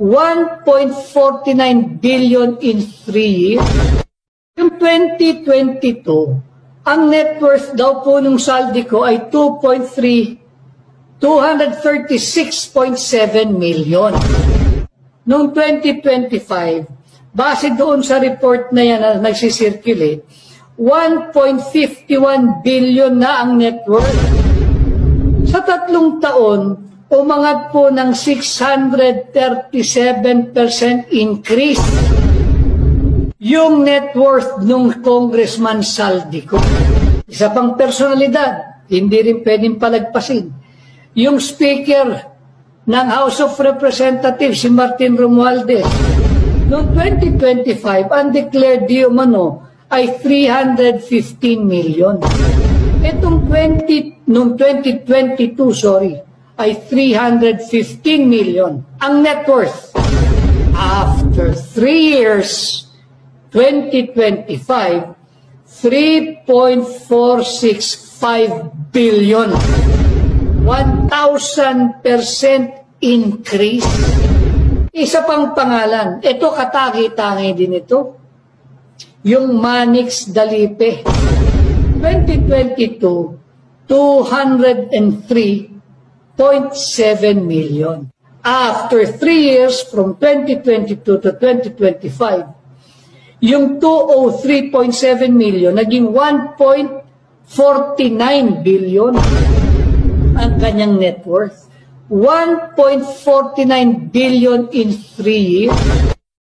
1.49 billion in 3 years. Yung 2022, ang net worth daw po nung Saldico ay 236.7 million. Noong 2025, base doon sa report na yan na nagsisirculate, 1.51 billion na ang net worth. Sa 3 taon, umangat po ng 637% increase yung net worth nung Congressman Saldico. Isa pang personalidad, hindi rin pwedeng palagpasin. Yung Speaker ng House of Representatives, si Martin Romualdez, noong 2025, ang declared di umano ay 315 million. Itong noong 2022, ay 315 million. Ang net worth, after 3 years, 2025, 3.465 billion. 1,000% increase. Isa pang pangalan, ito katangi-tangi din ito, yung Manix Dalipe. 2022, 203.7 million. After 3 years, from 2022 to 2025, yung 203.7 million naging 1.49 billion ang kanyang net worth. 1.49 billion in 3 years.